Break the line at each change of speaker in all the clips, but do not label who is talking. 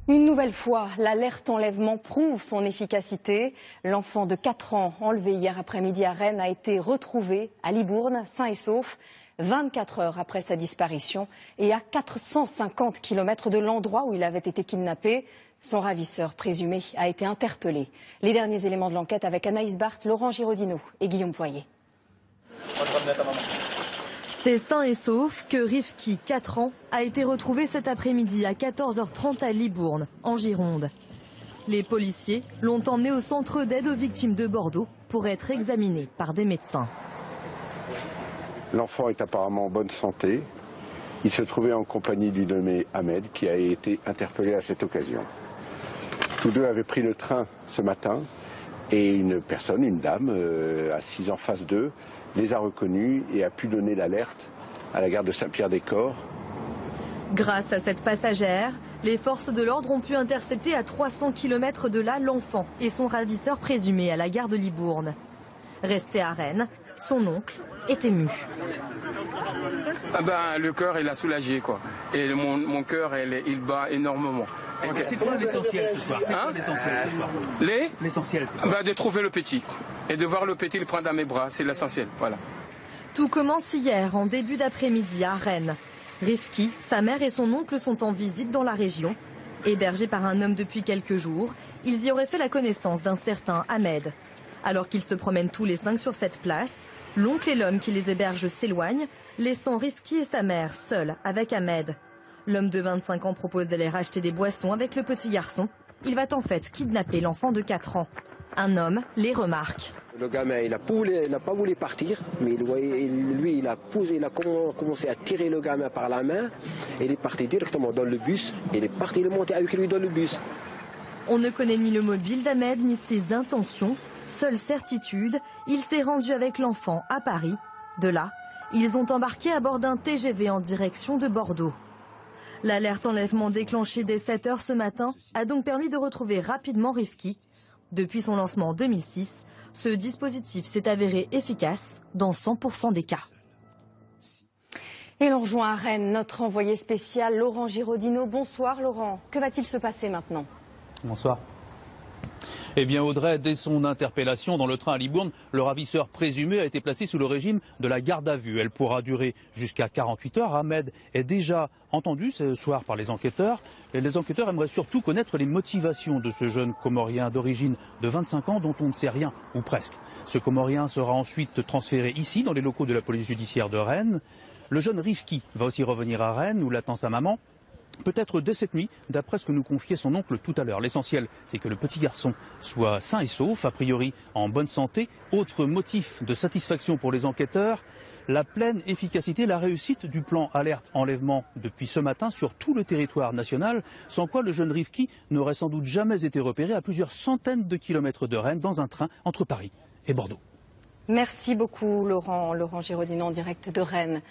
Une nouvelle fois, l'alerte enlèvement prouve son efficacité. L'enfant de 4 ans enlevé hier après-midi à Rennes a été retrouvé à Libourne, sain et sauf, 24 heures après sa disparition et à 450 km de l'endroit où il avait été kidnappé. Son ravisseur présumé a été interpellé. Les derniers éléments de l'enquête avec Anaïs Barthes, Laurent Giraudineau et Guillaume Poirier.
C'est sain et sauf que Rifki, 4 ans, a été retrouvé cet après-midi à 14h30 à Libourne, en Gironde. Les policiers l'ont emmené au centre d'aide aux victimes de Bordeaux pour être examiné par des médecins.
L'enfant est apparemment en bonne santé. Il se trouvait en compagnie du nommé Ahmed qui a été interpellé à cette occasion. Tous deux avaient pris le train ce matin et une personne, une dame, assise en face d'eux, les a reconnus et a pu donner l'alerte à la gare de Saint-Pierre-des-Corps.
Grâce à cette passagère, les forces de l'ordre ont pu intercepter à 300 km de là l'enfant et son ravisseur présumé à la gare de Libourne. Resté à Rennes, son oncle est ému.
Le cœur, il a soulagé, quoi. Et mon cœur, il bat énormément.
C'est quoi l'essentiel ce soir? C'est quoi l'essentiel ce soir? L'essentiel, c'est quoi?
De trouver le petit. Et de voir le petit le prendre dans mes bras, c'est l'essentiel. Voilà.
Tout commence hier, en début d'après-midi, à Rennes. Rifki, sa mère et son oncle sont en visite dans la région. Hébergés par un homme depuis quelques jours, ils y auraient fait la connaissance d'un certain Ahmed. Alors qu'ils se promènent tous les 5 sur cette place, l'oncle et l'homme qui les héberge s'éloignent, laissant Rifki et sa mère seuls avec Ahmed. L'homme de 25 ans propose d'aller racheter des boissons avec le petit garçon. Il va en fait kidnapper l'enfant de 4 ans. Un homme les remarque.
Le gamin, il n'a pas voulu partir, mais lui, il a commencé à tirer le gamin par la main. Et il est parti directement dans le bus. Et il est parti le monter avec lui dans le bus.
On ne connaît ni le mobile d'Ahmed ni ses intentions. Seule certitude, il s'est rendu avec l'enfant à Paris. De là, ils ont embarqué à bord d'un TGV en direction de Bordeaux. L'alerte enlèvement déclenchée dès 7 h ce matin a donc permis de retrouver rapidement Rifki. Depuis son lancement en 2006, ce dispositif s'est avéré efficace dans 100% des cas.
Et l'on rejoint à Rennes notre envoyé spécial Laurent Giraudineau. Bonsoir Laurent, que va-t-il se passer maintenant?
Bonsoir. Eh bien Audrey, dès son interpellation dans le train à Libourne, le ravisseur présumé a été placé sous le régime de la garde à vue. Elle pourra durer jusqu'à 48 heures. Ahmed est déjà entendu ce soir par les enquêteurs. Et les enquêteurs aimeraient surtout connaître les motivations de ce jeune Comorien d'origine de 25 ans dont on ne sait rien, ou presque. Ce Comorien sera ensuite transféré ici, dans les locaux de la police judiciaire de Rennes. Le jeune Rifki va aussi revenir à Rennes, où l'attend sa maman. Peut-être dès cette nuit, d'après ce que nous confiait son oncle tout à l'heure. L'essentiel, c'est que le petit garçon soit sain et sauf, a priori en bonne santé. Autre motif de satisfaction pour les enquêteurs, la pleine efficacité, la réussite du plan alerte enlèvement depuis ce matin sur tout le territoire national, sans quoi le jeune Rifki n'aurait sans doute jamais été repéré à plusieurs centaines de kilomètres de Rennes dans un train entre Paris et Bordeaux.
Merci beaucoup Laurent Giraudineau en direct de Rennes.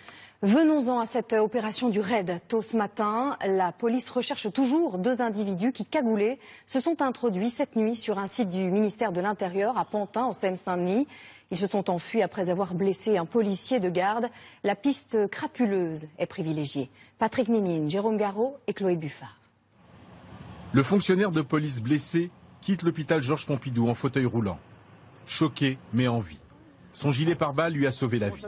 Venons-en à cette opération du raid. Tôt ce matin, la police recherche toujours 2 individus qui, cagoulés, se sont introduits cette nuit sur un site du ministère de l'Intérieur à Pantin, en Seine-Saint-Denis. Ils se sont enfuis après avoir blessé un policier de garde. La piste crapuleuse est privilégiée. Patrick Ninine, Jérôme Garot et Chloé Buffard.
Le fonctionnaire de police blessé quitte l'hôpital Georges Pompidou en fauteuil roulant. Choqué, mais en vie. Son gilet pare-balles lui a sauvé la vie.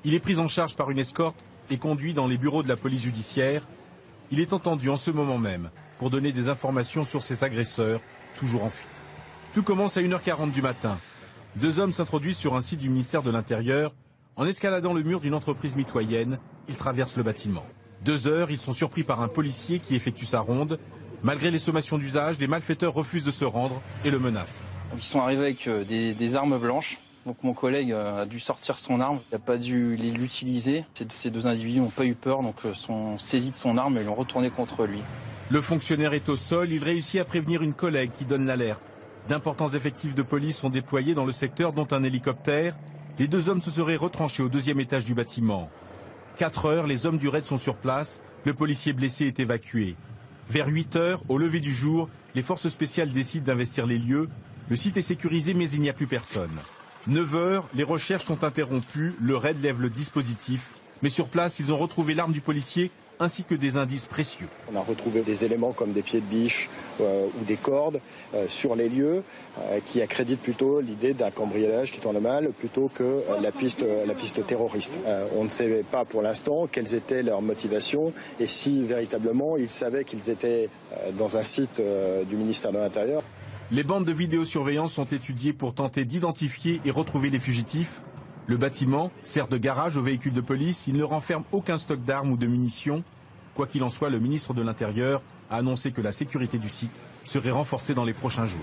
Il est pris en charge par une escorte et conduit dans les bureaux de la police judiciaire. Il est entendu en ce moment même pour donner des informations sur ses agresseurs, toujours en fuite. Tout commence à 1 h 40 du matin. 2 hommes s'introduisent sur un site du ministère de l'Intérieur. En escaladant le mur d'une entreprise mitoyenne, ils traversent le bâtiment. 2 heures, ils sont surpris par un policier qui effectue sa ronde. Malgré les sommations d'usage, les malfaiteurs refusent de se rendre et le menacent.
Ils sont arrivés avec des armes blanches. Donc mon collègue a dû sortir son arme, il n'a pas dû l'utiliser. Ces 2 individus n'ont pas eu peur, donc sont saisis de son arme et l'ont retourné contre lui.
Le fonctionnaire est au sol, il réussit à prévenir une collègue qui donne l'alerte. D'importants effectifs de police sont déployés dans le secteur, dont un hélicoptère. Les 2 hommes se seraient retranchés au 2e étage du bâtiment. 4 heures, les hommes du raid sont sur place, le policier blessé est évacué. Vers 8 heures, au lever du jour, les forces spéciales décident d'investir les lieux. Le site est sécurisé, mais il n'y a plus personne. 9 heures, les recherches sont interrompues, le raid lève le dispositif. Mais sur place, ils ont retrouvé l'arme du policier ainsi que des indices précieux.
On a retrouvé des éléments comme des pieds de biche ou des cordes sur les lieux qui accréditent plutôt l'idée d'un cambriolage qui tourne mal plutôt que la piste terroriste. On ne sait pas pour l'instant quelles étaient leurs motivations et si véritablement ils savaient qu'ils étaient dans un site du ministère de l'Intérieur.
Les bandes de vidéosurveillance sont étudiées pour tenter d'identifier et retrouver les fugitifs. Le bâtiment sert de garage aux véhicules de police. Il ne renferme aucun stock d'armes ou de munitions. Quoi qu'il en soit, le ministre de l'Intérieur a annoncé que la sécurité du site serait renforcée dans les prochains jours.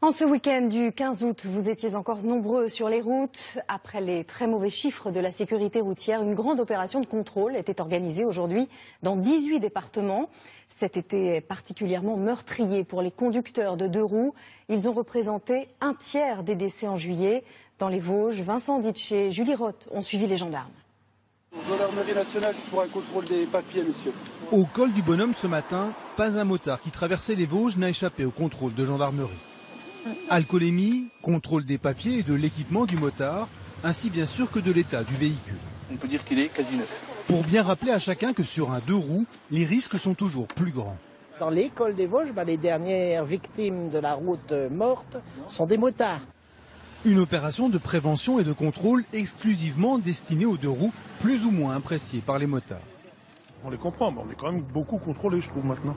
En ce week-end du 15 août, vous étiez encore nombreux sur les routes. Après les très mauvais chiffres de la sécurité routière, une grande opération de contrôle était organisée aujourd'hui dans 18 départements. Cet été est particulièrement meurtrier pour les conducteurs de deux roues. Ils ont représenté un tiers des décès en juillet. Dans les Vosges, Vincent Ditché et Julie Roth ont suivi les gendarmes.
Gendarmerie nationale, c'est pour un contrôle des papiers, messieurs.
Au col du Bonhomme ce matin, pas un motard qui traversait les Vosges n'a échappé au contrôle de gendarmerie. Alcoolémie, contrôle des papiers et de l'équipement du motard, ainsi bien sûr que de l'état du véhicule.
On peut dire qu'il est quasi neuf.
Pour bien rappeler à chacun que sur un deux roues, les risques sont toujours plus grands.
Dans l'école des Vosges, les dernières victimes de la route morte sont des motards.
Une opération de prévention et de contrôle exclusivement destinée aux deux roues, plus ou moins appréciés par les motards.
On les comprend, mais on est quand même beaucoup contrôlés, je trouve, maintenant.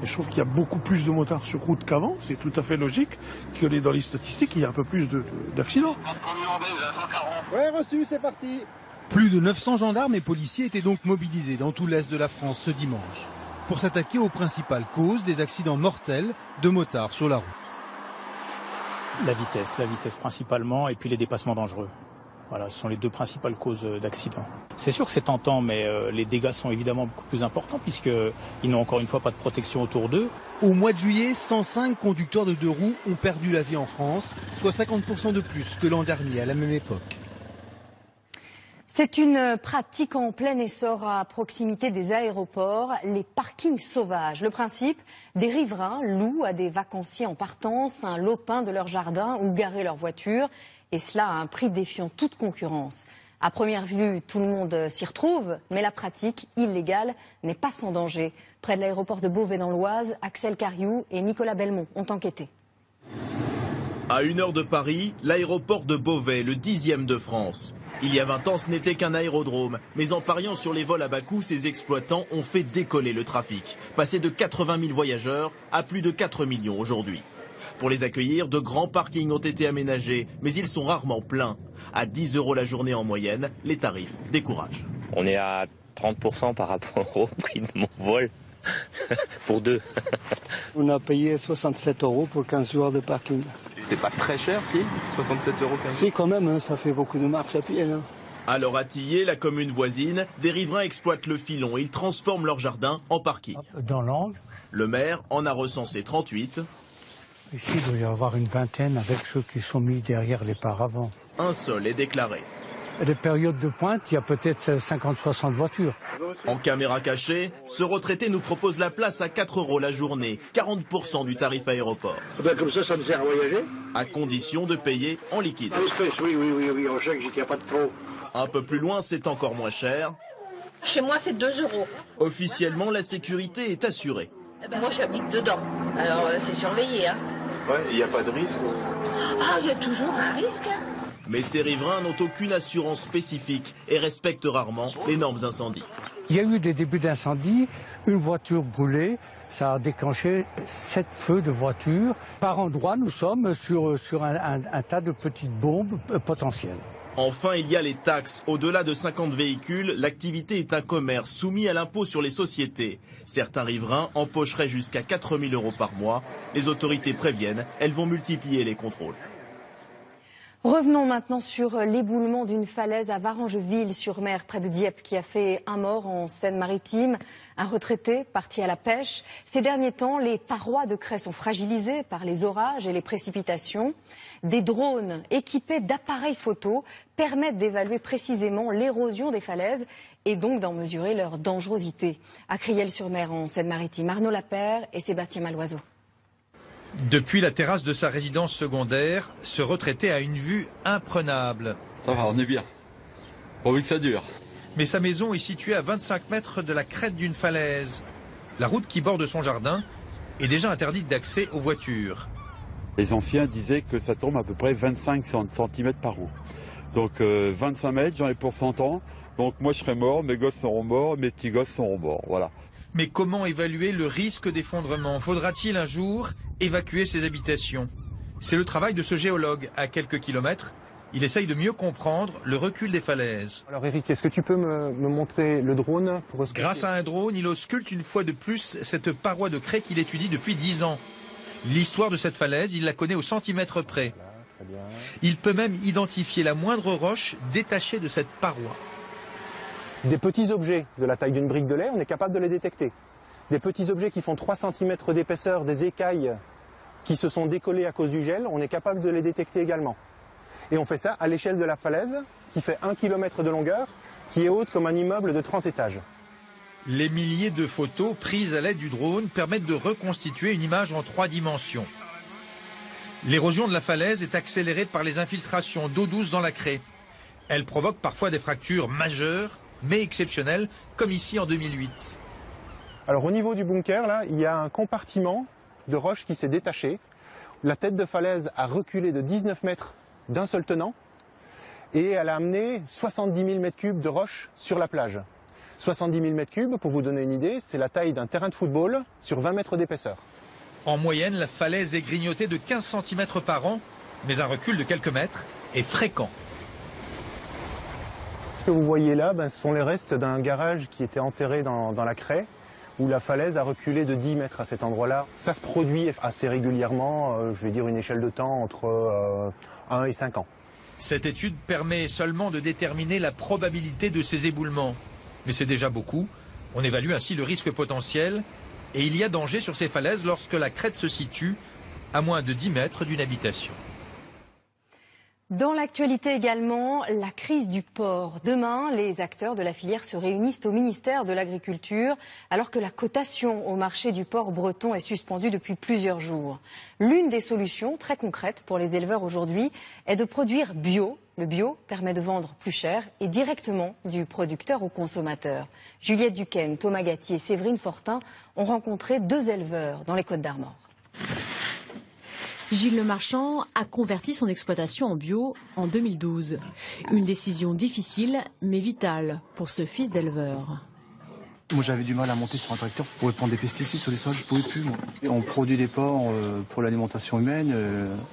Et je trouve qu'il y a beaucoup plus de motards sur route qu'avant. C'est tout à fait logique que dans les statistiques, il y a un peu plus d'accidents.
Ouais, reçu, c'est parti.
Plus de 900 gendarmes et policiers étaient donc mobilisés dans tout l'est de la France ce dimanche pour s'attaquer aux principales causes des accidents mortels de motards sur la route.
La vitesse principalement, et puis les dépassements dangereux. Voilà, ce sont les deux principales causes d'accidents. C'est sûr que c'est tentant, mais les dégâts sont évidemment beaucoup plus importants puisqu'ils n'ont encore une fois pas de protection autour d'eux.
Au mois de juillet, 105 conducteurs de deux roues ont perdu la vie en France, soit 50% de plus que l'an dernier à la même époque.
C'est une pratique en plein essor à proximité des aéroports, les parkings sauvages. Le principe, des riverains louent à des vacanciers en partance un lopin de leur jardin où garer leur voiture, et cela à un prix défiant toute concurrence. À première vue, tout le monde s'y retrouve, mais la pratique illégale n'est pas sans danger. Près de l'aéroport de Beauvais dans l'Oise, Axel Cariou et Nicolas Belmont ont enquêté.
À 1 heure de Paris, l'aéroport de Beauvais, le 10e de France. Il y a 20 ans, ce n'était qu'un aérodrome. Mais en pariant sur les vols à bas coût, ces exploitants ont fait décoller le trafic. Passé de 80 000 voyageurs à plus de 4 millions aujourd'hui. Pour les accueillir, de grands parkings ont été aménagés, mais ils sont rarement pleins. À 10 € la journée en moyenne, les tarifs découragent.
On est à 30% par rapport au prix de mon vol. Pour deux.
On a payé 67 € pour 15 jours de parking.
C'est pas très cher, si 67 € 15
Si, quand même, hein, ça fait beaucoup de marche à pied. Hein.
Alors à Tillé, la commune voisine, des riverains exploitent le filon. Ils transforment leur jardin en parking.
Dans l'angle.
Le maire en a recensé 38.
Ici, il doit y avoir une vingtaine avec ceux qui sont mis derrière les paravents.
Un seul est déclaré.
Les périodes de pointe, il y a peut-être 50-60 voitures.
En caméra cachée, ce retraité nous propose la place à 4 € la journée, 40% du tarif aéroport.
Ben comme ça me sert à voyager.
À condition de payer en liquide.
En espèces, oui, en chèque, j'y tiens pas de trop.
Un peu plus loin, c'est encore moins cher.
Chez moi, c'est 2 €.
Officiellement, la sécurité est assurée.
Moi, j'habite dedans, alors c'est surveillé. Hein.
Ouais, il n'y a pas de risque.
Ah, il y a toujours un risque.
Mais ces riverains n'ont aucune assurance spécifique et respectent rarement les normes incendie.
Il y a eu des débuts d'incendie, une voiture brûlée, ça a déclenché 7 feux de voitures. Par endroits, nous sommes sur un tas de petites bombes potentielles.
Enfin, il y a les taxes. Au-delà de 50 véhicules, l'activité est un commerce soumis à l'impôt sur les sociétés. Certains riverains empocheraient jusqu'à 4 000 € par mois. Les autorités préviennent, elles vont multiplier les contrôles.
Revenons maintenant sur l'éboulement d'une falaise à Varangeville-sur-Mer, près de Dieppe, qui a fait un mort en Seine-Maritime. Un retraité parti à la pêche. Ces derniers temps, les parois de craie sont fragilisées par les orages et les précipitations. Des drones équipés d'appareils photo permettent d'évaluer précisément l'érosion des falaises et donc d'en mesurer leur dangerosité. À Criel-sur-Mer, en Seine-Maritime, Arnaud Lapère et Sébastien Maloiseau.
Depuis la terrasse de sa résidence secondaire, ce retraité a une vue imprenable.
Ça va, on est bien. Pas envie que ça dure.
Mais sa maison est située à 25 mètres de la crête d'une falaise. La route qui borde son jardin est déjà interdite d'accès aux voitures.
Les anciens disaient que ça tombe à peu près 25 cm par an. Donc 25 mètres, j'en ai pour 100 ans. Donc moi je serai mort, mes gosses seront morts, mes petits gosses seront morts. Voilà.
Mais comment évaluer le risque d'effondrement? Faudra-t-il un jour évacuer ces habitations? C'est le travail de ce géologue à quelques kilomètres. Il essaye de mieux comprendre le recul des falaises.
Alors Eric, est-ce que tu peux me montrer le drone pour ausculter?
Grâce à un drone, il ausculte une fois de plus cette paroi de craie qu'il étudie depuis 10 ans. L'histoire de cette falaise, il la connaît au centimètre près.
Très bien.
Il peut même identifier la moindre roche détachée de cette paroi.
Des petits objets de la taille d'une brique de lait, on est capable de les détecter. Des petits objets qui font 3 cm d'épaisseur, des écailles qui se sont décollées à cause du gel, on est capable de les détecter également. Et on fait ça à l'échelle de la falaise, qui fait 1 km de longueur, qui est haute comme un immeuble de 30 étages.
Les milliers de photos prises à l'aide du drone permettent de reconstituer une image en 3 dimensions. L'érosion de la falaise est accélérée par les infiltrations d'eau douce dans la craie. Elle provoque parfois des fractures majeures, mais exceptionnelles, comme ici en 2008.
Alors au niveau du bunker, là, il y a un compartiment de roche qui s'est détaché. La tête de falaise a reculé de 19 mètres d'un seul tenant et elle a amené 70 000 m3 de roche sur la plage. 70 000 m3, pour vous donner une idée, c'est la taille d'un terrain de football sur 20 mètres d'épaisseur.
En moyenne, la falaise est grignotée de 15 cm par an, mais un recul de quelques mètres est fréquent.
Ce que vous voyez là, ce sont les restes d'un garage qui était enterré dans la craie, où la falaise a reculé de 10 mètres à cet endroit-là. Ça se produit assez régulièrement, je vais dire une échelle de temps entre 1 et 5 ans.
Cette étude permet seulement de déterminer la probabilité de ces éboulements. Mais c'est déjà beaucoup. On évalue ainsi le risque potentiel. Et il y a danger sur ces falaises lorsque la crête se situe à moins de 10 mètres d'une habitation.
Dans l'actualité également, la crise du porc. Demain, les acteurs de la filière se réunissent au ministère de l'Agriculture alors que la cotation au marché du porc breton est suspendue depuis plusieurs jours. L'une des solutions très concrètes pour les éleveurs aujourd'hui est de produire bio. Le bio permet de vendre plus cher et directement du producteur au consommateur. Juliette Duquesne, Thomas Gatti et Séverine Fortin ont rencontré 2 éleveurs dans les Côtes-d'Armor.
Gilles Lemarchand a converti son exploitation en bio en 2012. Une décision difficile mais vitale pour ce fils d'éleveur.
Moi j'avais du mal à monter sur un tracteur pour prendre des pesticides sur les sols, je pouvais plus. Moi. On produit des porcs pour l'alimentation humaine.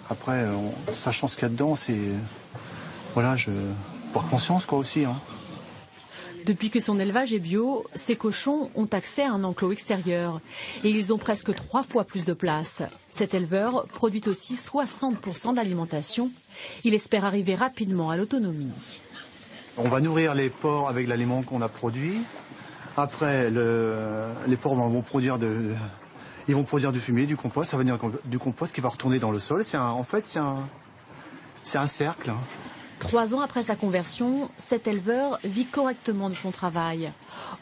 Après, sachant ce qu'il y a dedans, c'est voilà, pour conscience quoi aussi. Hein.
Depuis que son élevage est bio, ses cochons ont accès à un enclos extérieur et ils ont presque 3 fois plus de place. Cet éleveur produit aussi 60% d'alimentation. Il espère arriver rapidement à l'autonomie.
On va nourrir les porcs avec l'aliment qu'on a produit. Après, les porcs vont produire du fumier, du compost. Ça va venir du compost qui va retourner dans le sol. En fait, c'est un cercle.
3 ans après sa conversion, cet éleveur vit correctement de son travail.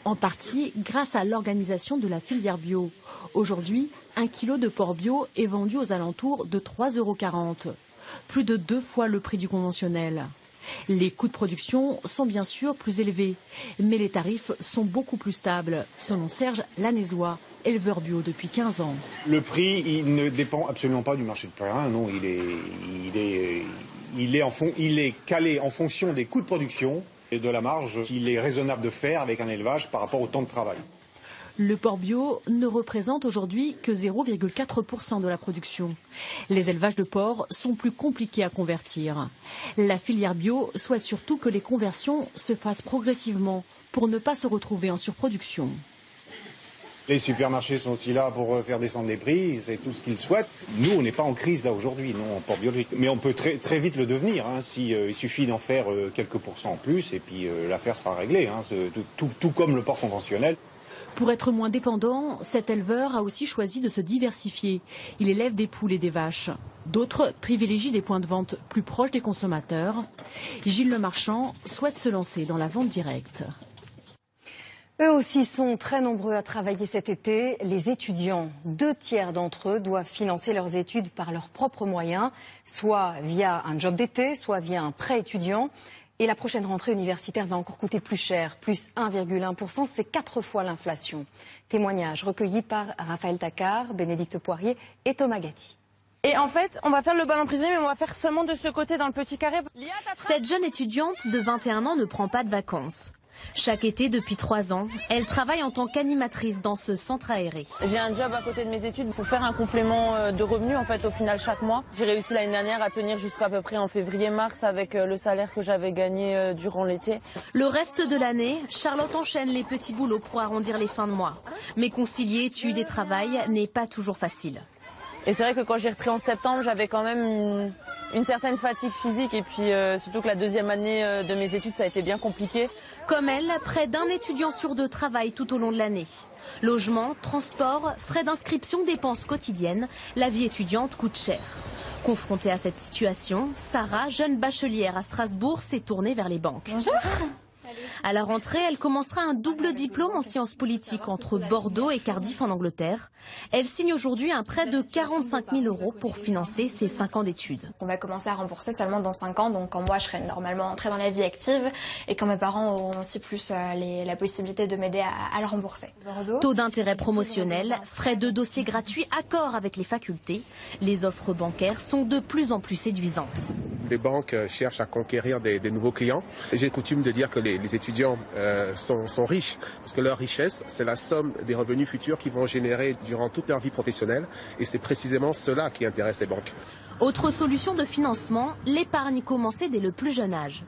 En partie grâce à l'organisation de la filière bio. Aujourd'hui, 1 kilo de porc bio est vendu aux alentours de 3,40 €. Plus de 2 fois le prix du conventionnel. Les coûts de production sont bien sûr plus élevés, mais les tarifs sont beaucoup plus stables, selon Serge Lanézois, éleveur bio depuis 15 ans.
Le prix, il ne dépend absolument pas du marché de terrain, non, il est calé en fonction des coûts de production et de la marge qu'il est raisonnable de faire avec un élevage par rapport au temps de travail.
Le porc bio ne représente aujourd'hui que 0,4% de la production. Les élevages de porcs sont plus compliqués à convertir. La filière bio souhaite surtout que les conversions se fassent progressivement pour ne pas se retrouver en surproduction.
Les supermarchés sont aussi là pour faire descendre les prix, c'est tout ce qu'ils souhaitent. Nous, on n'est pas en crise là aujourd'hui, non, en porc biologique. Mais on peut très vite le devenir, hein, il suffit d'en faire quelques pourcents en plus et puis l'affaire sera réglée, hein, tout comme le porc conventionnel.
Pour être moins dépendant, cet éleveur a aussi choisi de se diversifier. Il élève des poules et des vaches. D'autres privilégient des points de vente plus proches des consommateurs. Gilles Lemarchand souhaite se lancer dans la vente directe.
Eux aussi sont très nombreux à travailler cet été. Les étudiants, 2 tiers d'entre eux doivent financer leurs études par leurs propres moyens, soit via un job d'été, soit via un prêt étudiant. Et la prochaine rentrée universitaire va encore coûter plus cher, plus 1,1%, c'est 4 fois l'inflation. Témoignage recueilli par Raphaël Tacquart, Bénédicte Poirier et Thomas Gatti.
Et en fait, on va faire le ballon prisonnier, mais on va faire seulement de ce côté dans le petit carré.
Cette jeune étudiante de 21 ans ne prend pas de vacances. Chaque été, depuis 3 ans, elle travaille en tant qu'animatrice dans ce centre aéré.
J'ai un job à côté de mes études pour faire un complément de revenus en fait au final chaque mois. J'ai réussi l'année dernière à tenir jusqu'à peu près en février-mars avec le salaire que j'avais gagné durant l'été.
Le reste de l'année, Charlotte enchaîne les petits boulots pour arrondir les fins de mois. Mais concilier études et travail n'est pas toujours facile.
Et c'est vrai que quand j'ai repris en septembre, j'avais quand même une certaine fatigue physique et puis surtout que la deuxième année de mes études, ça a été bien compliqué.
Comme elle, près d'un étudiant sur 2 travaille tout au long de l'année. Logement, transport, frais d'inscription, dépenses quotidiennes, la vie étudiante coûte cher. Confrontée à cette situation, Sarah, jeune bachelière à Strasbourg, s'est tournée vers les banques.
Bonjour.
À la rentrée, elle commencera un double diplôme en sciences politiques entre Bordeaux et Cardiff en Angleterre. Elle signe aujourd'hui un prêt de 45 000 € pour financer ses 5 ans d'études.
On va commencer à rembourser seulement dans 5 ans, donc quand moi je serai normalement entrée dans la vie active et quand mes parents auront aussi plus la possibilité de m'aider à le rembourser.
Taux d'intérêt promotionnel, frais de dossier gratuits, accord avec les facultés. Les offres bancaires sont de plus en plus séduisantes.
Les banques cherchent à conquérir des nouveaux clients. J'ai coutume de dire que les étudiants sont riches, parce que leur richesse, c'est la somme des revenus futurs qu'ils vont générer durant toute leur vie professionnelle, et c'est précisément cela qui intéresse les banques.
Autre solution de financement, l'épargne commencée dès le plus jeune âge.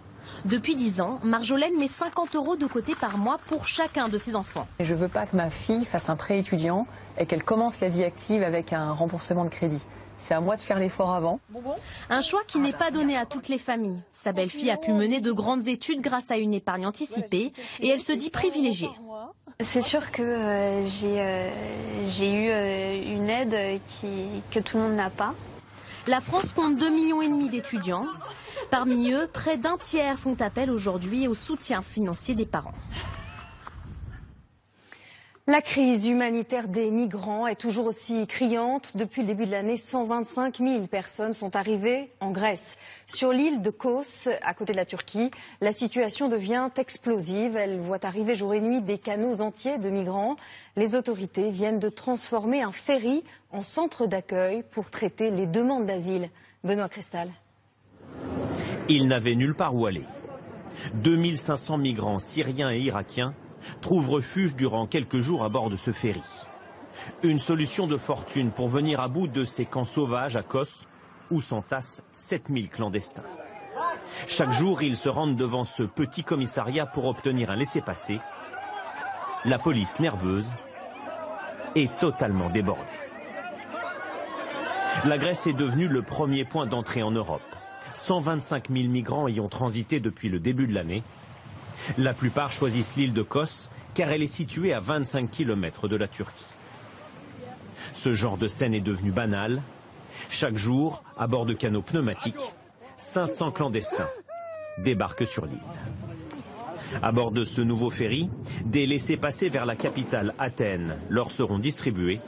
Depuis 10 ans, Marjolaine met 50 € de côté par mois pour chacun de ses enfants.
Je ne veux pas que ma fille fasse un prêt étudiant et qu'elle commence la vie active avec un remboursement de crédit. C'est à moi de faire l'effort avant.
Un choix qui n'est pas donné à toutes les familles. Sa belle-fille a pu mener de grandes études grâce à une épargne anticipée et elle se dit privilégiée.
C'est sûr que j'ai eu une aide que tout le monde n'a pas.
La France compte 2,5 millions d'étudiants. Parmi eux, près d'un tiers font appel aujourd'hui au soutien financier des parents.
La crise humanitaire des migrants est toujours aussi criante. Depuis le début de l'année, 125 000 personnes sont arrivées en Grèce. Sur l'île de Kos, à côté de la Turquie, la situation devient explosive. Elle voit arriver jour et nuit des canaux entiers de migrants. Les autorités viennent de transformer un ferry en centre d'accueil pour traiter les demandes d'asile. Benoît Cristal.
Ils n'avaient nulle part où aller. 2500 migrants syriens et irakiens trouvent refuge durant quelques jours à bord de ce ferry. Une solution de fortune pour venir à bout de ces camps sauvages à Kos, où s'entassent 7000 clandestins. Chaque jour, ils se rendent devant ce petit commissariat pour obtenir un laissez-passer. La police, nerveuse, est totalement débordée. La Grèce est devenue le premier point d'entrée en Europe. 125 000 migrants y ont transité depuis le début de l'année. La plupart choisissent l'île de Kos car elle est située à 25 km de la Turquie. Ce genre de scène est devenu banal. Chaque jour, à bord de canots pneumatiques, 500 clandestins débarquent sur l'île. À bord de ce nouveau ferry, des laissez-passer vers la capitale Athènes leur seront distribués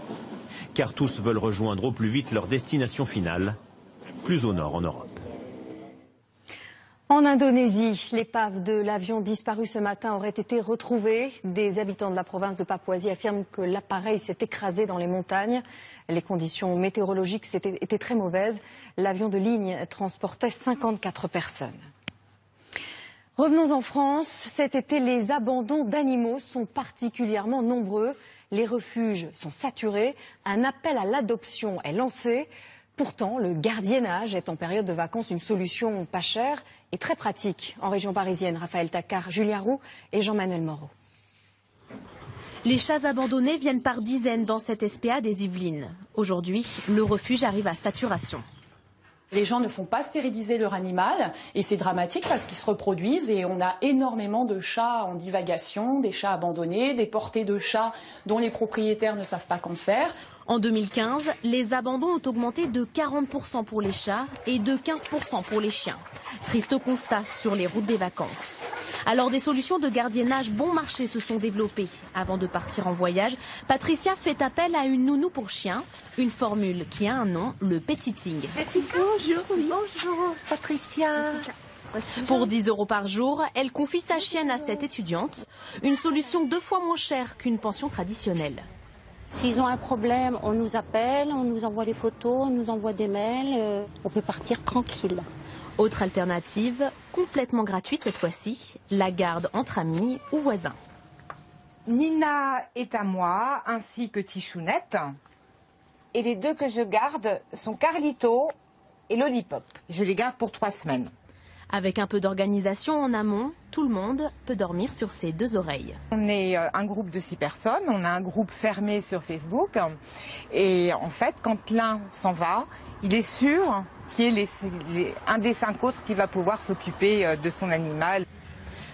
car tous veulent rejoindre au plus vite leur destination finale, plus au nord en Europe.
En Indonésie, l'épave de l'avion disparu ce matin aurait été retrouvée. Des habitants de la province de Papouasie affirment que l'appareil s'est écrasé dans les montagnes. Les conditions météorologiques étaient très mauvaises. L'avion de ligne transportait 54 personnes. Revenons en France. Cet été, les abandons d'animaux sont particulièrement nombreux. Les refuges sont saturés. Un appel à l'adoption est lancé. Pourtant, le gardiennage est en période de vacances une solution pas chère et très pratique. En région parisienne, Raphaël Tacquart, Julien Roux et Jean-Manuel Moreau.
Les chats abandonnés viennent par dizaines dans cette SPA des Yvelines. Aujourd'hui, le refuge arrive à saturation.
Les gens ne font pas stériliser leur animal et c'est dramatique parce qu'ils se reproduisent et on a énormément de chats en divagation, des chats abandonnés, des portées de chats dont les propriétaires ne savent pas qu'en faire.
En 2015, les abandons ont augmenté de 40% pour les chats et de 15% pour les chiens. Triste constat sur les routes des vacances. Alors des solutions de gardiennage bon marché se sont développées. Avant de partir en voyage, Patricia fait appel à une nounou pour chien, une formule qui a un nom, le petting.
Bonjour, oui. Bonjour, Patricia.
Pour 10 € par jour, elle confie sa chienne à cette étudiante. Une solution 2 fois moins chère qu'une pension traditionnelle.
S'ils ont un problème, on nous appelle, on nous envoie les photos, on nous envoie des mails, on peut partir tranquille.
Autre alternative, complètement gratuite cette fois-ci, la garde entre amis ou voisins.
Nina est à moi, ainsi que Tichounette. Et les 2 que je garde sont Carlito et Lollipop. Je les garde pour 3 semaines.
Avec un peu d'organisation en amont, tout le monde peut dormir sur ses 2 oreilles.
On est un groupe de 6 personnes, on a un groupe fermé sur Facebook. Et en fait, quand l'un s'en va, il est sûr qu'il y ait un des 5 autres qui va pouvoir s'occuper de son animal.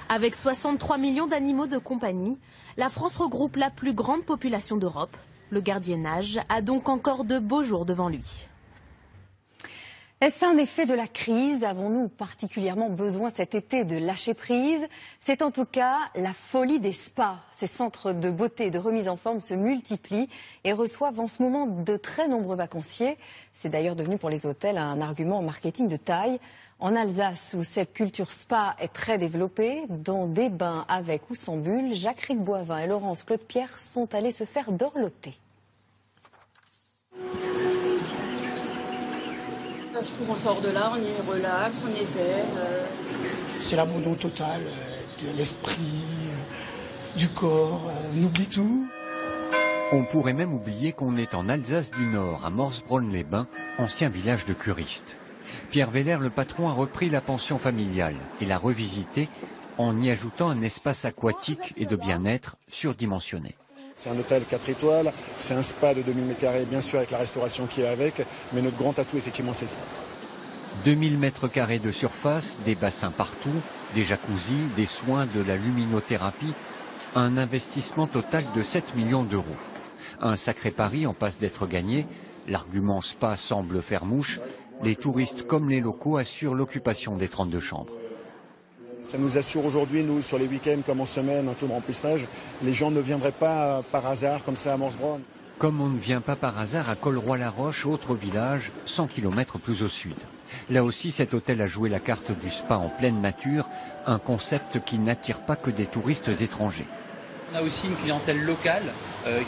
Avec 63 millions d'animaux de compagnie, la France regroupe la plus grande population d'Europe. Le gardiennage a donc encore de beaux jours devant lui.
Est-ce un effet de la crise? Avons-nous particulièrement besoin cet été de lâcher prise? C'est en tout cas la folie des spas. Ces centres de beauté et de remise en forme se multiplient et reçoivent en ce moment de très nombreux vacanciers. C'est d'ailleurs devenu pour les hôtels un argument marketing de taille. En Alsace, où cette culture spa est très développée, dans des bains avec ou sans bulles, Jacques Boivin et Laurence Claude-Pierre sont allés se faire dorloter.
Je trouve qu'on sort de là, on est relax, on est zen.
C'est l'abandon total de l'esprit, du corps, on oublie tout.
On pourrait même oublier qu'on est en Alsace du Nord, à Morsbronn-les-Bains, ancien village de curistes. Pierre Veller, le patron, a repris la pension familiale et l'a revisitée en y ajoutant un espace aquatique et de bien-être surdimensionné.
C'est un hôtel 4 étoiles, c'est un spa de 2000 m², bien sûr avec la restauration qui est avec, mais notre grand atout effectivement c'est le spa.
2000 m² de surface, des bassins partout, des jacuzzis, des soins, de la luminothérapie, un investissement total de 7 millions d'euros. Un sacré pari en passe d'être gagné, l'argument spa semble faire mouche, les touristes comme les locaux assurent l'occupation des 32 chambres.
Ça nous assure aujourd'hui, nous, sur les week-ends comme en semaine, un taux de remplissage. Les gens ne viendraient pas par hasard comme ça à Morsbronn.
Comme on ne vient pas par hasard à Colroy-la-Roche, autre village, 100 km plus au sud. Là aussi, cet hôtel a joué la carte du spa en pleine nature, un concept qui n'attire pas que des touristes étrangers.
On a aussi une clientèle locale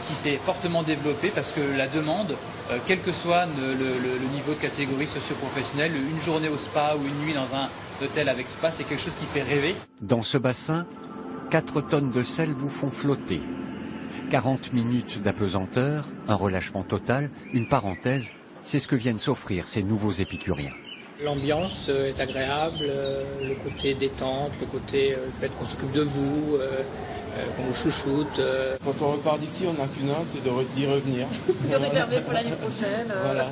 qui s'est fortement développée parce que la demande, quel que soit le niveau de catégorie socio-professionnelle, une journée au spa ou une nuit dans un hôtel avec spa, c'est quelque chose qui fait rêver.
Dans ce bassin, 4 tonnes de sel vous font flotter. 40 minutes d'apesanteur, un relâchement total, une parenthèse, c'est ce que viennent s'offrir ces nouveaux épicuriens.
L'ambiance est agréable, le côté détente, le côté le fait qu'on s'occupe de vous, qu'on vous chouchoute.
Quand on repart d'ici, on n'a qu'une hâte, c'est d'y revenir.
De réserver pour l'année prochaine.
Voilà.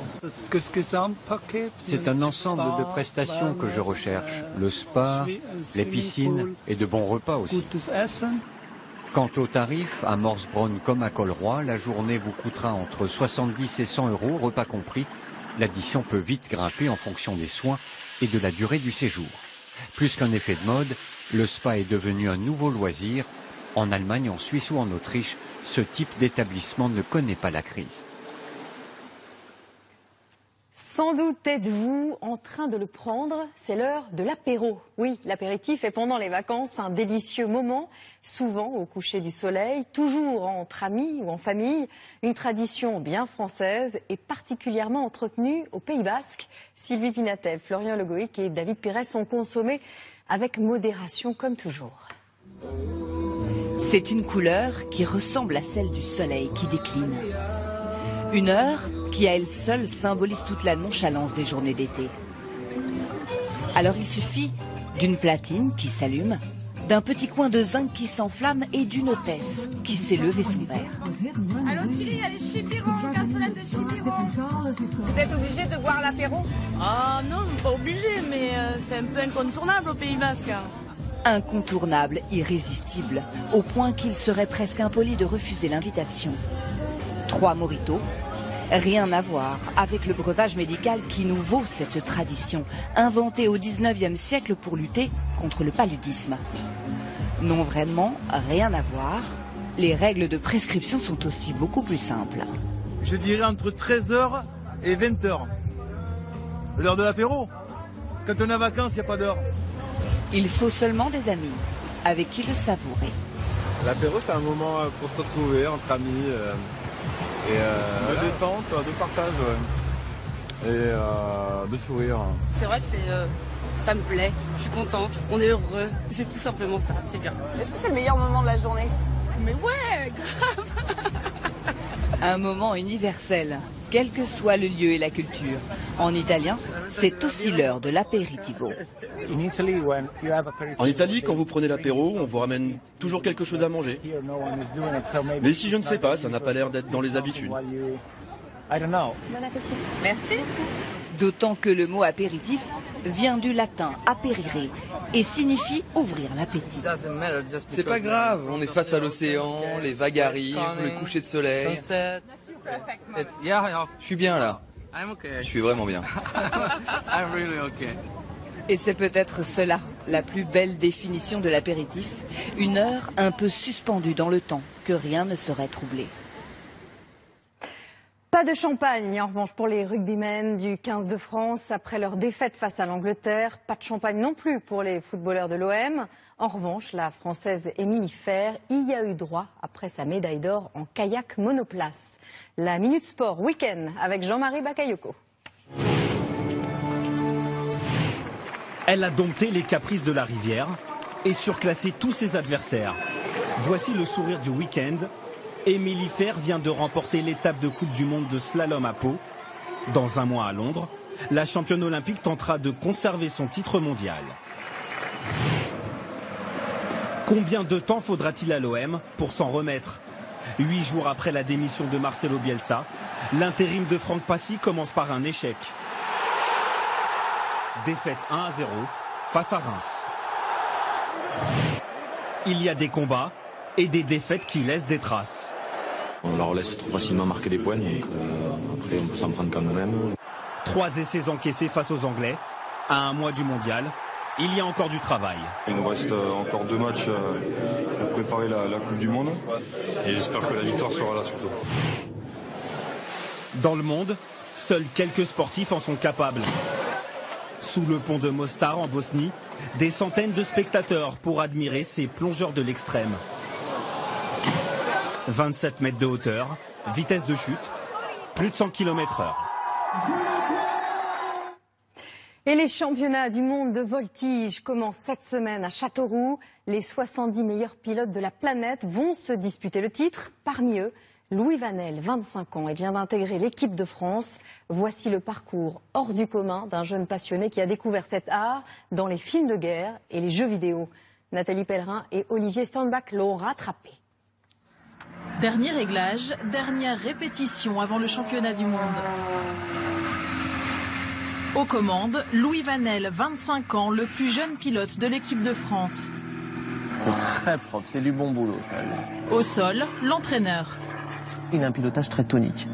Qu'est-ce que c'est un paquet?
C'est un ensemble de prestations que je recherche. Le spa, les piscines et de bons repas aussi. Quant au tarif, à Morsbronn comme à Colroy, la journée vous coûtera entre 70 et 100 euros, repas compris. L'addition peut vite grimper en fonction des soins et de la durée du séjour. Plus qu'un effet de mode, le spa est devenu un nouveau loisir. En Allemagne, en Suisse ou en Autriche, ce type d'établissement ne connaît pas la crise.
Sans doute êtes-vous en train de le prendre, c'est l'heure de l'apéro. Oui, l'apéritif est pendant les vacances un délicieux moment, souvent au coucher du soleil, toujours entre amis ou en famille. Une tradition bien française et particulièrement entretenue au Pays Basque. Sylvie Pinatel, Florian Legoïc et David Pires sont consommés avec modération comme toujours.
C'est une couleur qui ressemble à celle du soleil qui décline. Une heure qui à elle seule symbolise toute la nonchalance des journées d'été. Alors il suffit d'une platine qui s'allume, d'un petit coin de zinc qui s'enflamme et d'une hôtesse qui sait lever son verre.
Allô Thierry, il y a les chipirons, cassolettes de chipirons. Vous êtes obligé de boire l'apéro?
Ah non, pas obligé, mais c'est un peu incontournable au Pays Basque.
Incontournable, irrésistible, au point qu'il serait presque impoli de refuser l'invitation. 3 mojitos, rien à voir avec le breuvage médical qui nous vaut cette tradition, inventée au 19e siècle pour lutter contre le paludisme. Non vraiment, rien à voir, les règles de prescription sont aussi beaucoup plus simples.
Je dirais entre 13h et 20h. L'heure de l'apéro. Quand on est en vacances, il n'y a pas d'heure.
Il faut seulement des amis avec qui le savourer.
L'apéro, c'est un moment pour se retrouver entre amis et de détente, de partage et de sourire.
C'est vrai que ça me plaît, je suis contente, on est heureux, c'est tout simplement ça, c'est bien. Est-ce que c'est le meilleur moment de la journée? Mais ouais, grave.
Un moment universel, quel que soit le lieu et la culture. En italien, c'est aussi l'heure de l'apéritivo.
En Italie, quand vous prenez l'apéro, on vous ramène toujours quelque chose à manger. Mais si je ne sais pas, ça n'a pas l'air d'être dans les habitudes.
Bon appétit. Merci. D'autant que le mot apéritif vient du latin aperire et signifie ouvrir l'appétit.
C'est pas grave, on est face à l'océan, les vagues arrivent, le coucher de soleil. Je suis bien là. Je suis vraiment bien.
Et c'est peut-être cela, la plus belle définition de l'apéritif, une heure un peu suspendue dans le temps, que rien ne saurait troubler.
Pas de champagne, en revanche, pour les rugbymen du 15 de France après leur défaite face à l'Angleterre. Pas de champagne non plus pour les footballeurs de l'OM. En revanche, la Française Émilie Fair y a eu droit après sa médaille d'or en kayak monoplace. La Minute Sport Week-end avec Jean-Marie Bakayoko.
Elle a dompté les caprices de la rivière et surclassé tous ses adversaires. Voici le sourire du week-end. Émilie Fair vient de remporter l'étape de Coupe du Monde de slalom à Pau. Dans un mois à Londres, la championne olympique tentera de conserver son titre mondial. Combien de temps faudra-t-il à l'OM pour s'en remettre? 8 jours après la démission de Marcelo Bielsa, l'intérim de Franck Passy commence par un échec. Défaite 1-0 face à Reims. Il y a des combats et des défaites qui laissent des traces.
On leur laisse trop facilement marquer des points, donc après on peut s'en prendre quand même.
3 essais encaissés face aux Anglais, à un mois du mondial. Il y a encore du travail.
Il nous reste encore 2 matchs pour préparer la Coupe du Monde. Et j'espère que la victoire sera là surtout.
Dans le monde, seuls quelques sportifs en sont capables. Sous le pont de Mostar en Bosnie, des centaines de spectateurs pour admirer ces plongeurs de l'extrême. 27 mètres de hauteur, vitesse de chute, plus de 100 km/h.
Et les championnats du monde de voltige commencent cette semaine à Châteauroux. Les 70 meilleurs pilotes de la planète vont se disputer le titre. Parmi eux, Louis Vanel, 25 ans, et vient d'intégrer l'équipe de France. Voici le parcours hors du commun d'un jeune passionné qui a découvert cet art dans les films de guerre et les jeux vidéo. Nathalie Pellerin et Olivier Steinbach l'ont rattrapé.
Dernier réglage, dernière répétition avant le championnat du monde. Aux commandes, Louis Vanel, 25 ans, le plus jeune pilote de l'équipe de France.
C'est très propre, c'est du bon boulot ça.
Au sol, l'entraîneur.
Il a un pilotage très tonique.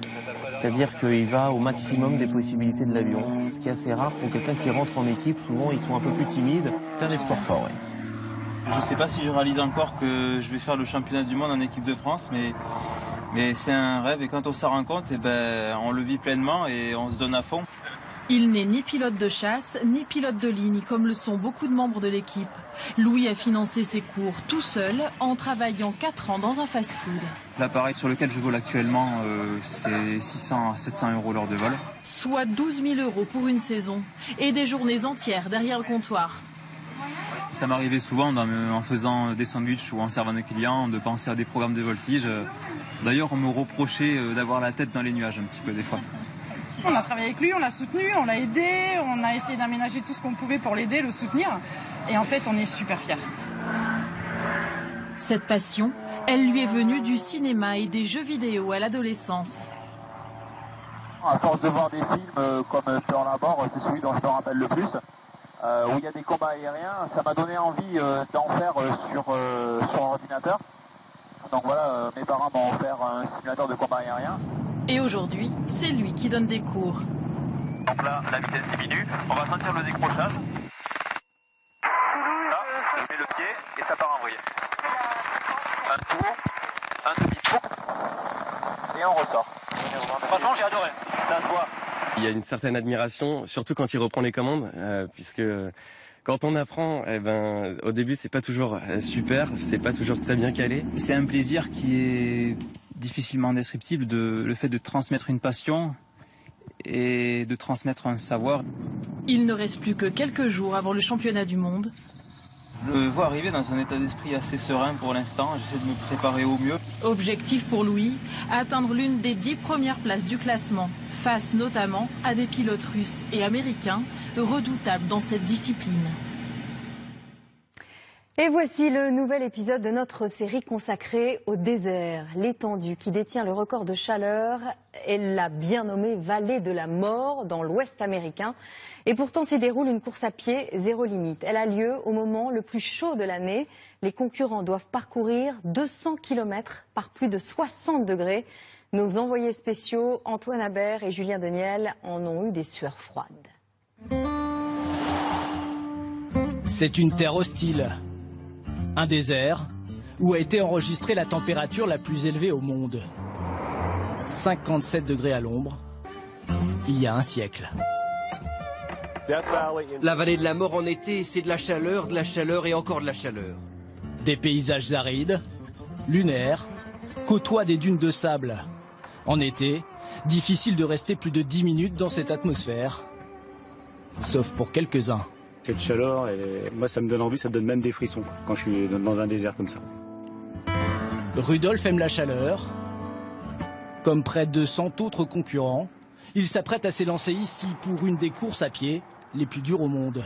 C'est-à-dire qu'il va au maximum des possibilités de l'avion. Ce qui est assez rare pour quelqu'un qui rentre en équipe. Souvent, ils sont un peu plus timides. C'est un des sports forts, oui.
Je ne sais pas si je réalise encore que je vais faire le championnat du monde en équipe de France, mais c'est un rêve. Et quand on s'en rend compte, on le vit pleinement et on se donne à fond.
Il n'est ni pilote de chasse, ni pilote de ligne, comme le sont beaucoup de membres de l'équipe. Louis a financé ses cours tout seul, en travaillant 4 ans dans un fast-food.
L'appareil sur lequel je vole actuellement, c'est 600 à 700 € l'heure de vol.
Soit 12 000 € pour une saison, et des journées entières derrière le comptoir.
Ça m'arrivait souvent, en faisant des sandwichs ou en servant des clients, de penser à des programmes de voltige. D'ailleurs, on me reprochait d'avoir la tête dans les nuages un petit peu des fois.
On a travaillé avec lui, on l'a soutenu, on l'a aidé, on a essayé d'aménager tout ce qu'on pouvait pour l'aider, le soutenir. Et en fait, on est super fiers.
Cette passion, elle lui est venue du cinéma et des jeux vidéo à l'adolescence.
À force de voir des films comme Pearl Harbor, c'est celui dont je me rappelle le plus, où il y a des combats aériens, ça m'a donné envie d'en faire sur ordinateur. Donc voilà, mes parents m'ont offert un simulateur de combat aérien.
Et aujourd'hui, c'est lui qui donne des cours.
Donc là, la vitesse diminue, on va sentir le décrochage. Là, je mets le pied et ça part en vrille. Un tour, un demi-tour, et on ressort. Franchement, j'ai adoré, ça se voit.
Il y a une certaine admiration, surtout quand il reprend les commandes, puisque
Quand on apprend, au début, c'est pas toujours super, c'est pas toujours très bien calé.
C'est un plaisir qui est difficilement indescriptible, le fait de transmettre une passion et de transmettre un savoir.
Il ne reste plus que quelques jours avant le championnat du monde.
Je le vois arriver dans un état d'esprit assez serein pour l'instant. J'essaie de me préparer au mieux.
Objectif pour Louis, atteindre l'une des 10 premières places du classement, face notamment à des pilotes russes et américains redoutables dans cette discipline.
Et voici le nouvel épisode de notre série consacrée au désert. L'étendue qui détient le record de chaleur est la bien nommée vallée de la mort dans l'ouest américain. Et pourtant s'y déroule une course à pied zéro limite. Elle a lieu au moment le plus chaud de l'année. Les concurrents doivent parcourir 200 km par plus de 60 degrés. Nos envoyés spéciaux Antoine Habert et Julien Deniel en ont eu des sueurs froides.
C'est une terre hostile. Un désert où a été enregistrée la température la plus élevée au monde. 57 degrés à l'ombre, il y a un siècle.
La vallée de la mort en été, c'est de la chaleur et encore de la chaleur.
Des paysages arides, lunaires, côtoient des dunes de sable. En été, difficile de rester plus de 10 minutes dans cette atmosphère, sauf pour quelques-uns.
Cette chaleur, moi ça me donne envie, ça me donne même des frissons quand je suis dans un désert comme ça.
Rudolf aime la chaleur. Comme près de 100 autres concurrents, il s'apprête à s'élancer ici pour une des courses à pied les plus dures au monde.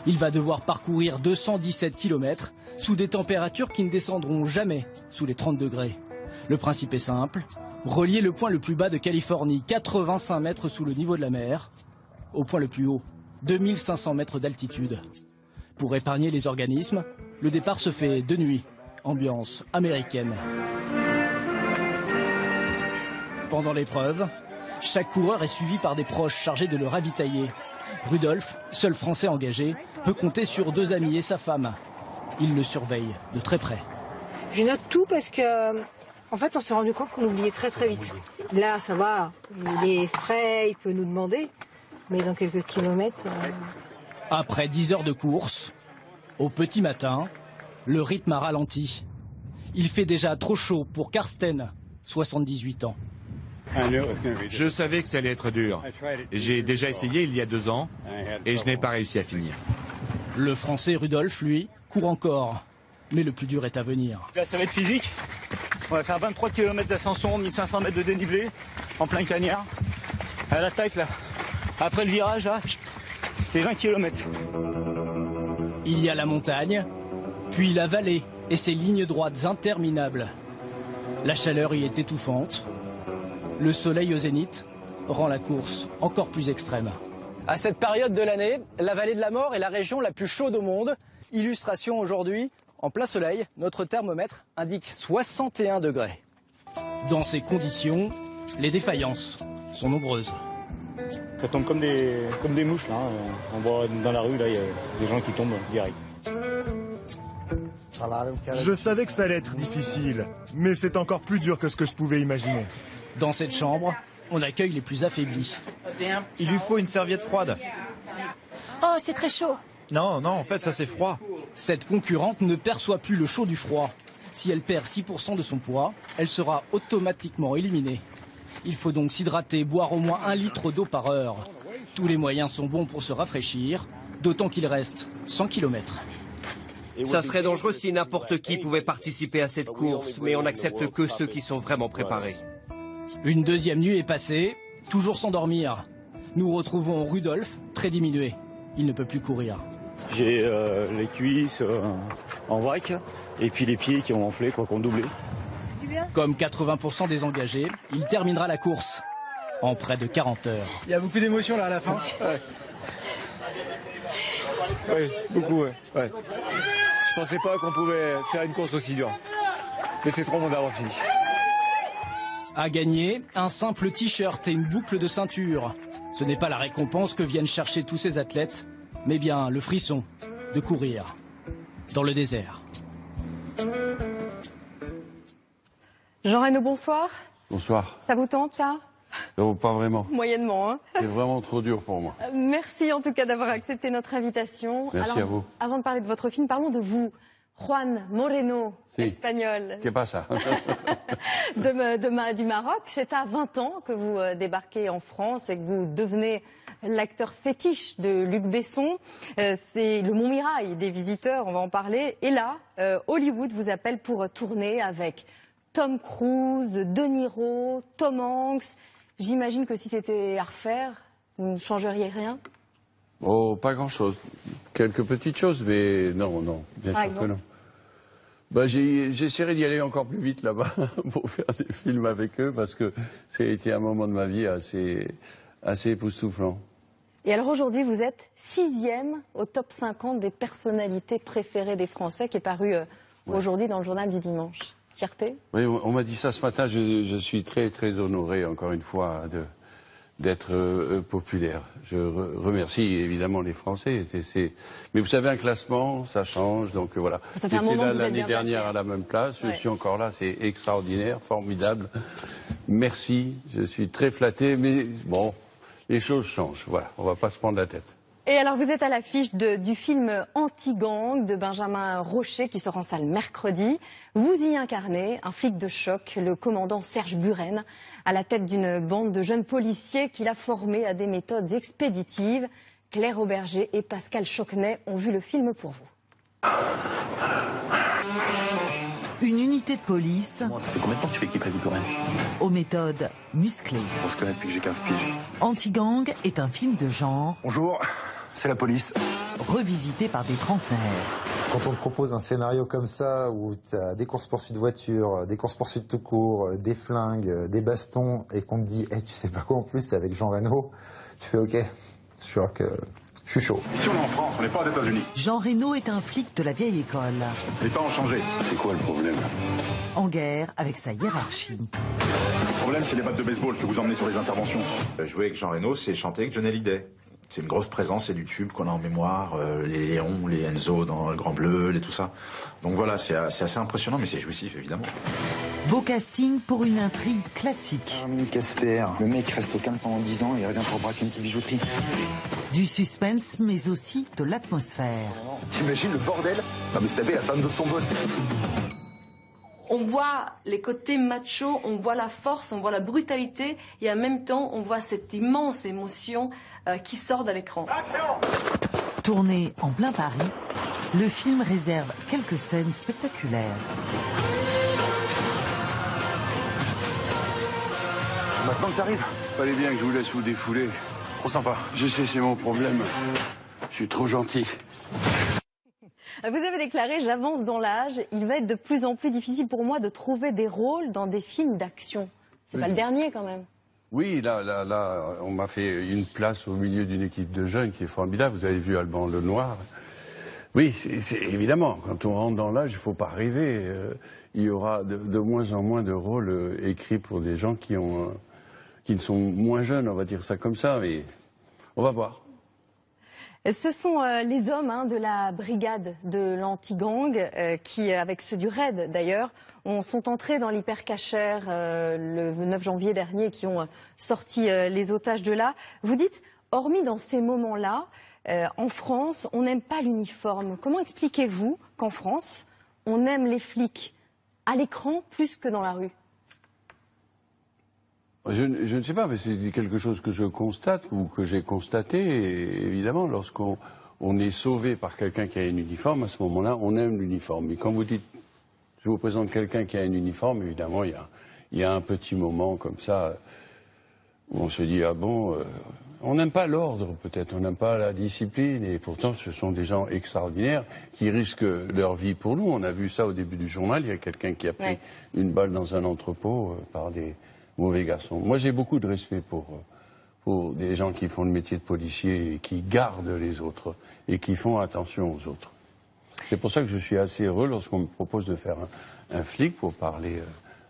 Il va devoir parcourir 217 km sous des températures qui ne descendront jamais sous les 30 degrés. Le principe est simple, relier le point le plus bas de Californie, 85 mètres sous le niveau de la mer, au point le plus haut, 2500 mètres d'altitude. Pour épargner les organismes, le départ se fait de nuit, ambiance américaine. Pendant l'épreuve, chaque coureur est suivi par des proches chargés de le ravitailler. Rudolf, seul Français engagé, peut compter sur 2 amis et sa femme. Il le surveille de très près.
Je note tout parce que, en fait, on s'est rendu compte qu'on oubliait très très vite. Là, ça va, il est frais, il peut nous demander. Mais dans quelques kilomètres...
Après 10 heures de course, au petit matin, le rythme a ralenti. Il fait déjà trop chaud pour Karsten, 78 ans.
Je savais que ça allait être dur. J'ai déjà essayé il y a 2 ans et je n'ai pas réussi à finir.
Le Français Rudolf, lui, court encore. Mais le plus dur est à venir.
Là, ça va être physique. On va faire 23 km d'ascension, 1500 mètres de dénivelé, en plein cagnard. À l'attaque, là. Après le virage, là, c'est 20 km.
Il y a la montagne, puis la vallée et ses lignes droites interminables. La chaleur y est étouffante. Le soleil au zénith rend la course encore plus extrême.
À cette période de l'année, la vallée de la mort est la région la plus chaude au monde. Illustration aujourd'hui, en plein soleil, notre thermomètre indique 61 degrés.
Dans ces conditions, les défaillances sont nombreuses.
Ça tombe comme des mouches là. On voit dans la rue là, il y a des gens qui tombent direct.
Je savais que ça allait être difficile, mais c'est encore plus dur que ce que je pouvais imaginer.
Dans cette chambre, on accueille les plus affaiblis.
Il lui faut une serviette froide.
Oh, c'est très chaud.
Non, en fait, ça c'est froid.
Cette concurrente ne perçoit plus le chaud du froid. Si elle perd 6% de son poids, elle sera automatiquement éliminée. Il faut donc s'hydrater, boire au moins 1 litre d'eau par heure. Tous les moyens sont bons pour se rafraîchir, d'autant qu'il reste 100 km.
Ça serait dangereux si n'importe qui pouvait participer à cette course, mais on n'accepte que ceux qui sont vraiment préparés.
Une deuxième nuit est passée, toujours sans dormir. Nous retrouvons Rudolf, très diminué. Il ne peut plus courir.
J'ai les cuisses en vrac et puis les pieds qui ont enflé, qui ont doublé.
Comme 80% des engagés, il terminera la course en près de 40 heures.
Il y a beaucoup d'émotions là à la fin. Oui, beaucoup, ouais. Je pensais pas qu'on pouvait faire une course aussi dure. Mais c'est trop bon d'avoir fini.
À gagner, un simple t-shirt et une boucle de ceinture. Ce n'est pas la récompense que viennent chercher tous ces athlètes, mais bien le frisson de courir dans le désert.
Jean Reynaud, bonsoir.
Bonsoir.
Ça vous tente, ça?
Non, pas vraiment.
Moyennement, hein.
C'est vraiment trop dur pour moi.
Merci en tout cas d'avoir accepté notre invitation.
Merci à vous.
Avant de parler de votre film, parlons de vous. Juan Moreno, espagnol.
Qu'est-ce pas ça
du Maroc. C'est à 20 ans que vous débarquez en France et que vous devenez l'acteur fétiche de Luc Besson. C'est le Montmirail des visiteurs, on va en parler. Et là, Hollywood vous appelle pour tourner avec Tom Cruise, De Niro, Tom Hanks. J'imagine que si c'était à refaire, vous ne changeriez rien?
Oh, pas grand-chose. Quelques petites choses, mais non, bien sûr que non. Bah, j'essaierai d'y aller encore plus vite là-bas pour faire des films avec eux, parce que ça a été un moment de ma vie assez époustouflant.
Et alors aujourd'hui, vous êtes 6e au top 50 des personnalités préférées des Français, qui est paru aujourd'hui dans le journal du dimanche. Fierté?
Oui, on m'a dit ça ce matin. Je suis très, très honoré, encore une fois, d'être populaire. Je remercie évidemment les Français. Mais vous savez, un classement, ça change. Donc voilà.
J'étais là
l'année dernière à la même place. Je suis encore là. C'est extraordinaire, formidable. Merci. Je suis très flatté. Mais bon, les choses changent. Voilà. On ne va pas se prendre la tête.
Et alors, vous êtes à l'affiche du film Anti-gang de Benjamin Rocher qui sort en salle mercredi. Vous y incarnez un flic de choc, le commandant Serge Buren, à la tête d'une bande de jeunes policiers qu'il a formés à des méthodes expéditives. Claire Auberger et Pascal Chocnet ont vu le film pour vous.
Une unité de police.
Ça fait combien de temps que tu fais équipe avec Buren?
Aux méthodes musclées.
On se connaît depuis que j'ai 15 piges.
Anti-gang est un film de genre.
Bonjour, c'est la police.
Revisité par des trentenaires.
Quand on te propose un scénario comme ça, où tu as des courses-poursuites voitures, des courses-poursuites tout court, des flingues, des bastons, et qu'on te dit hey, tu sais pas quoi en plus, c'est avec Jean Reno, tu fais ok, je crois que je suis chaud.
Si on est en France, on n'est pas aux États-Unis.
Jean Reno est un flic de la vieille école.
Les temps ont changé. C'est quoi le problème?
En guerre avec sa hiérarchie.
Le problème, c'est les battes de baseball que vous emmenez sur les interventions.
Jouer avec Jean Reno, c'est chanter avec Johnny Hallyday. C'est une grosse présence, c'est du tube qu'on a en mémoire, les Léons, les Enzo dans le Grand Bleu, tout ça. Donc voilà, c'est assez impressionnant, mais c'est jouissif, évidemment.
Beau casting pour une intrigue classique.
Armin Casper, le mec reste au calme pendant 10 ans et il revient pour braquer une petite bijouterie.
Du suspense, mais aussi de l'atmosphère.
T'imagines le bordel? Non mais c'est taper la femme de son boss.
On voit les côtés machos, on voit la force, on voit la brutalité et en même temps on voit cette immense émotion qui sort de l'écran.
Tourné en plein Paris, le film réserve quelques scènes spectaculaires.
Maintenant que t'arrives,
Fallait bien que je vous laisse vous défouler.
trop sympa.
Je sais, c'est mon problème. Je suis trop gentil.
Vous avez déclaré « J'avance dans l'âge, il va être de plus en plus difficile pour moi de trouver des rôles dans des films d'action ». C'est pas le dernier quand même.
Oui, là, on m'a fait une place au milieu d'une équipe de jeunes qui est formidable. Vous avez vu Alban Lenoir. Oui, c'est évidemment, quand on rentre dans l'âge, il ne faut pas rêver. Il y aura de moins en moins de rôles écrits pour des gens qui ne sont moins jeunes, on va dire ça comme ça, mais on va voir.
Ce sont les hommes de la brigade de l'anti-gang qui, avec ceux du RAID d'ailleurs, sont entrés dans l'hypercachère le 9 janvier dernier, qui ont sorti les otages de là. Vous dites, hormis dans ces moments-là, en France, on n'aime pas l'uniforme. Comment expliquez-vous qu'en France, on aime les flics à l'écran plus que dans la rue?
Je ne sais pas, mais c'est quelque chose que je constate ou que j'ai constaté. Et évidemment, lorsqu'on est sauvé par quelqu'un qui a un uniforme, à ce moment-là, on aime l'uniforme. Mais quand vous dites, je vous présente quelqu'un qui a un uniforme, évidemment, il y a un petit moment comme ça où on se dit, ah bon, on n'aime pas l'ordre peut-être, on n'aime pas la discipline. Et pourtant, ce sont des gens extraordinaires qui risquent leur vie pour nous. On a vu ça au début du journal, il y a quelqu'un qui a pris une balle dans un entrepôt par des mauvais garçons. Moi, j'ai beaucoup de respect pour des gens qui font le métier de policier et qui gardent les autres et qui font attention aux autres. C'est pour ça que je suis assez heureux lorsqu'on me propose de faire un flic, pour parler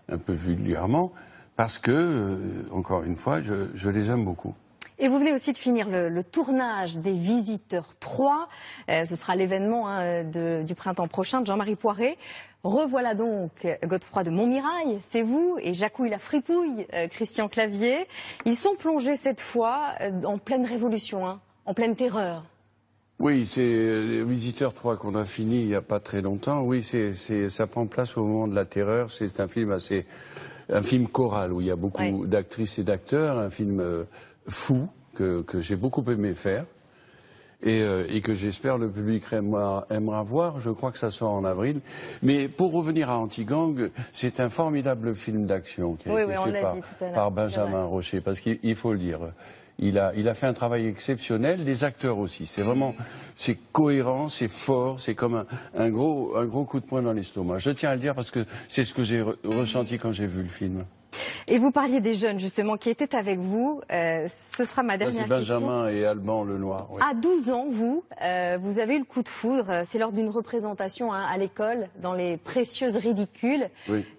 un peu vulgairement, parce que, encore une fois, je les aime beaucoup.
Et vous venez aussi de finir le tournage des Visiteurs 3. Ce sera l'événement du printemps prochain de Jean-Marie Poiré. Revoilà donc Godefroy de Montmirail, c'est vous, et Jacouille la fripouille, Christian Clavier. Ils sont plongés cette fois en pleine révolution, en pleine terreur.
Oui, c'est Visiteurs 3 qu'on a fini il n'y a pas très longtemps. Oui, ça prend place au moment de la terreur. C'est un film choral où il y a beaucoup d'actrices et d'acteurs, un film fou que j'ai beaucoup aimé faire et que j'espère le public aimera voir. Je crois que ça sort en avril. Mais pour revenir à Anti-Gang, c'est un formidable film d'action qui a été fait par Benjamin Rocher, parce qu'il faut le dire. Il a fait un travail exceptionnel, les acteurs aussi. C'est cohérent, c'est fort, c'est comme un gros coup de poing dans l'estomac. Je tiens à le dire parce que c'est ce que j'ai ressenti quand j'ai vu le film.
Et vous parliez des jeunes justement qui étaient avec vous. Ce sera ma dernière question.
C'est Benjamin et Alban Lenoir. Oui.
À 12 ans, vous avez eu le coup de foudre. C'est lors d'une représentation à l'école, dans Les Précieuses Ridicules,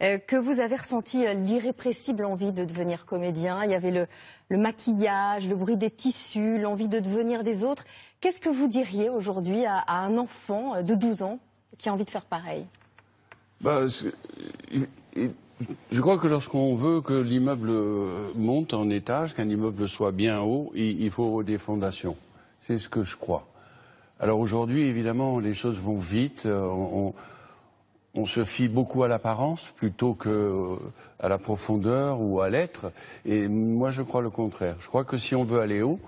que vous avez ressenti l'irrépressible envie de devenir comédien. Il y avait le maquillage, le bruit des tissus, l'envie de devenir des autres. Qu'est-ce que vous diriez aujourd'hui à un enfant de 12 ans qui a envie de faire pareil?
Je crois que lorsqu'on veut que l'immeuble monte en étage, qu'un immeuble soit bien haut, il faut des fondations. C'est ce que je crois. Alors aujourd'hui, évidemment, les choses vont vite. On se fie beaucoup à l'apparence plutôt qu'à la profondeur ou à l'être. Et moi, je crois le contraire. Je crois que si on veut aller haut,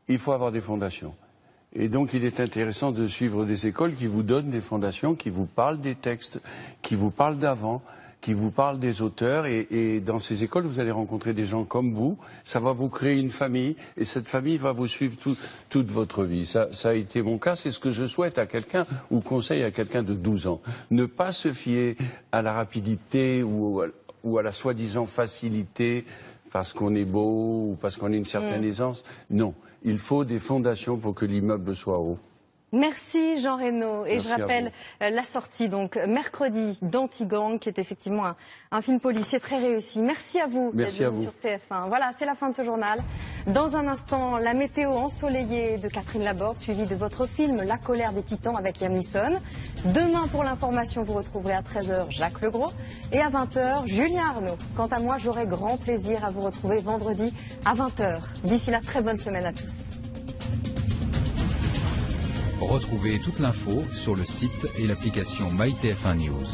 il faut avoir des fondations. Et donc, il est intéressant de suivre des écoles qui vous donnent des fondations, qui vous parlent des textes, qui vous parlent d'avant, qui vous parle des auteurs, et dans ces écoles, vous allez rencontrer des gens comme vous, ça va vous créer une famille, et cette famille va vous suivre toute votre vie. Ça a été mon cas, c'est ce que je souhaite à quelqu'un, ou conseille à quelqu'un de 12 ans. Ne pas se fier à la rapidité ou à la soi-disant facilité, parce qu'on est beau, ou parce qu'on a une certaine aisance. Non, il faut des fondations pour que l'immeuble soit haut.
Merci Jean Reno. Et je rappelle la sortie donc mercredi d'Anti-Gang, qui est effectivement un film policier très réussi. Merci à vous d'être venu sur TF1. Voilà, c'est la fin de ce journal. Dans un instant, la météo ensoleillée de Catherine Laborde, suivie de votre film La colère des titans avec Liam Neeson. Demain, pour l'information, vous retrouverez à 13h Jacques Legros et à 20h Julien Arnaud. Quant à moi, j'aurai grand plaisir à vous retrouver vendredi à 20h. D'ici là, très bonne semaine à tous.
Retrouvez toute l'info sur le site et l'application MyTF1 News.